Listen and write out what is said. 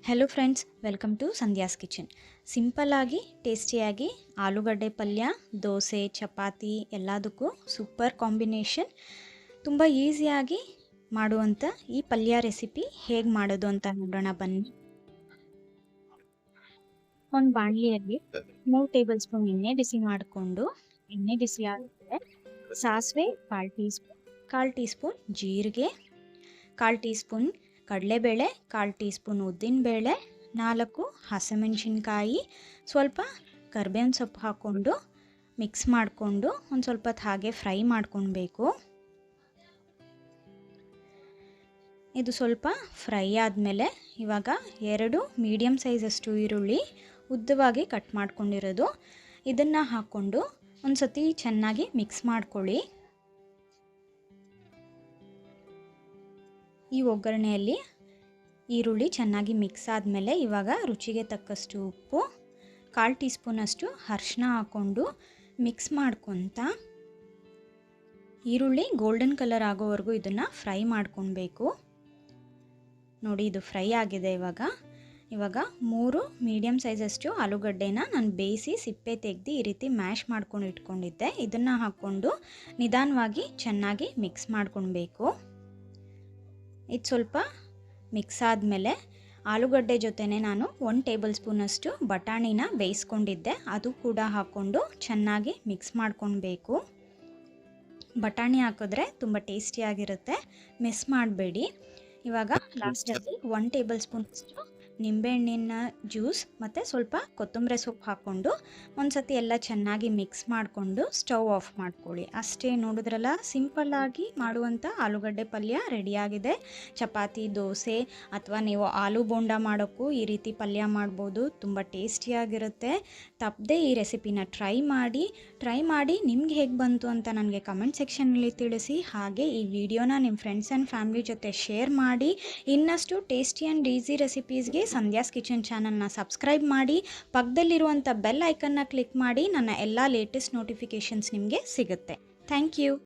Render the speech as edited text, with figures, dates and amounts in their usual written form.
Hello friends, welcome to Sandhya's kitchen. ಸಿಂಪಲ್ಲಾಗಿ ಟೇಸ್ಟಿಯಾಗಿ ಆಲೂಗಡ್ಡೆ ಪಲ್ಯ, ದೋಸೆ, ಚಪಾತಿ ಎಲ್ಲದಕ್ಕೂ ಸೂಪರ್ ಕಾಂಬಿನೇಷನ್. ತುಂಬ ಈಸಿಯಾಗಿ ಮಾಡುವಂಥ ಈ ಪಲ್ಯ ರೆಸಿಪಿ ಹೇಗೆ ಮಾಡೋದು ಅಂತ ನೋಡೋಣ ಬನ್ನಿ. ಒಂದು ಬಾಣಲಿಯಲ್ಲಿ 3 ಟೇಬಲ್ ಸ್ಪೂನ್ ಎಣ್ಣೆ ಬಿಸಿ ಮಾಡಿಕೊಂಡು, ಎಣ್ಣೆ ಬಿಸಿ ಆದಮೇಲೆ ಸಾಸಿವೆ 1/4 ಟೀ ಸ್ಪೂನ್ ಜೀರಿಗೆ, 1/4 ಟೀ ಸ್ಪೂನ್ ಕಡಲೆಬೇಳೆ, 1/4 ಟೀ ಸ್ಪೂನ್ ಉದ್ದಿನಬೇಳೆ, 4 ಹಸಿಮೆಣಸಿನ್ಕಾಯಿ, ಸ್ವಲ್ಪ ಕರಿಬೇವಿನ ಸೊಪ್ಪು ಹಾಕ್ಕೊಂಡು ಮಿಕ್ಸ್ ಮಾಡಿಕೊಂಡು ಒಂದು ಸ್ವಲ್ಪ ಹೊತ್ತು ಹಾಗೆ ಫ್ರೈ ಮಾಡ್ಕೊಳ್ಬೇಕು. ಇದು ಸ್ವಲ್ಪ ಫ್ರೈ ಆದಮೇಲೆ ಇವಾಗ 2 ಮೀಡಿಯಮ್ ಸೈಜಷ್ಟು ಈರುಳ್ಳಿ ಉದ್ದವಾಗಿ ಕಟ್ ಮಾಡ್ಕೊಂಡಿರೋದು, ಇದನ್ನು ಹಾಕ್ಕೊಂಡು ಒಂದು ಸತಿ ಚೆನ್ನಾಗಿ ಮಿಕ್ಸ್ ಮಾಡ್ಕೊಳ್ಳಿ. ಈ ಒಗ್ಗರಣೆಯಲ್ಲಿ ಈರುಳ್ಳಿ ಚೆನ್ನಾಗಿ ಮಿಕ್ಸ್ ಆದಮೇಲೆ ಇವಾಗ ರುಚಿಗೆ ತಕ್ಕಷ್ಟು ಉಪ್ಪು, 1/4 ಟೀ ಸ್ಪೂನಷ್ಟು ಅರಿಶಿನ ಹಾಕ್ಕೊಂಡು ಮಿಕ್ಸ್ ಮಾಡ್ಕೊತ ಈರುಳ್ಳಿ ಗೋಲ್ಡನ್ ಕಲರ್ ಆಗೋವರೆಗೂ ಇದನ್ನು ಫ್ರೈ ಮಾಡ್ಕೊಳ್ಬೇಕು. ನೋಡಿ, ಇದು ಫ್ರೈ ಆಗಿದೆ. ಇವಾಗ 3 ಮೀಡಿಯಮ್ ಸೈಜಷ್ಟು ಆಲೂಗಡ್ಡೆನ ನಾನು ಬೇಯಿಸಿ ಸಿಪ್ಪೆ ತೆಗೆದು ಈ ರೀತಿ ಮ್ಯಾಶ್ ಮಾಡ್ಕೊಂಡು ಇಟ್ಕೊಂಡಿದ್ದೆ. ಇದನ್ನು ಹಾಕ್ಕೊಂಡು ನಿಧಾನವಾಗಿ ಚೆನ್ನಾಗಿ ಮಿಕ್ಸ್ ಮಾಡ್ಕೊಳ್ಬೇಕು. ಇದು ಸ್ವಲ್ಪ ಮಿಕ್ಸ್ ಆದಮೇಲೆ ಆಲೂಗಡ್ಡೆ ಜೊತೆನೇ ನಾನು 1 ಟೇಬಲ್ ಸ್ಪೂನಷ್ಟು ಬಟಾಣಿನ ಬೇಯಿಸ್ಕೊಂಡಿದ್ದೆ, ಅದು ಕೂಡ ಹಾಕ್ಕೊಂಡು ಚೆನ್ನಾಗಿ ಮಿಕ್ಸ್ ಮಾಡ್ಕೊಳ್ಬೇಕು. ಬಟಾಣಿ ಹಾಕಿದ್ರೆ ತುಂಬ ಟೇಸ್ಟಿಯಾಗಿರುತ್ತೆ, ಮಿಸ್ ಮಾಡಬೇಡಿ. ಇವಾಗ ಲಾಸ್ಟಲ್ಲಿ 1 ಟೇಬಲ್ ಸ್ಪೂನಷ್ಟು ನಿಂಬೆಹಣ್ಣಿನ ಜ್ಯೂಸ್ ಮತ್ತು ಸ್ವಲ್ಪ ಕೊತ್ತಂಬರಿ ಸೊಪ್ಪು ಹಾಕ್ಕೊಂಡು ಒಂದು ಸತಿ ಎಲ್ಲ ಚೆನ್ನಾಗಿ ಮಿಕ್ಸ್ ಮಾಡಿಕೊಂಡು ಸ್ಟವ್ ಆಫ್ ಮಾಡ್ಕೊಳ್ಳಿ. ಅಷ್ಟೇ, ನೋಡಿದ್ರಲ್ಲ, ಸಿಂಪಲ್ಲಾಗಿ ಮಾಡುವಂಥ ಆಲೂಗಡ್ಡೆ ಪಲ್ಯ ರೆಡಿಯಾಗಿದೆ. ಚಪಾತಿ, ದೋಸೆ ಅಥವಾ ನೀವು ಆಲೂ ಬೋಂಡ ಮಾಡೋಕ್ಕೂ ಈ ರೀತಿ ಪಲ್ಯ ಮಾಡ್ಬೋದು. ತುಂಬ ಟೇಸ್ಟಿಯಾಗಿರುತ್ತೆ. ತಪ್ಪದೆ ಈ ರೆಸಿಪಿನ ಟ್ರೈ ಮಾಡಿ ನಿಮ್ಗೆ ಹೇಗೆ ಬಂತು ಅಂತ ನನಗೆ ಕಮೆಂಟ್ ಸೆಕ್ಷನಲ್ಲಿ ತಿಳಿಸಿ. ಹಾಗೆ ಈ ವಿಡಿಯೋನ ನಿಮ್ಮ ಫ್ರೆಂಡ್ಸ್ ಆ್ಯಂಡ್ ಫ್ಯಾಮಿಲಿ ಜೊತೆ ಶೇರ್ ಮಾಡಿ. ಇನ್ನಷ್ಟು ಟೇಸ್ಟಿ ಆ್ಯಂಡ್ ಈಸಿ ರೆಸಿಪೀಸ್ಗೆ ಸಂಧ್ಯಾಸ್ ಕಿಚನ್ ಚಾನಲ್ನ ಸಬ್ಸ್ಕ್ರೈಬ್ ಮಾಡಿ, ಪಕ್ಕದಲ್ಲಿರುವಂಥ ಬೆಲ್ ಐಕನ್ನ ಕ್ಲಿಕ್ ಮಾಡಿ. ನನ್ನ ಎಲ್ಲ ಲೇಟೆಸ್ಟ್ ನೋಟಿಫಿಕೇಷನ್ಸ್ ನಿಮಗೆ ಸಿಗುತ್ತೆ. Thank you.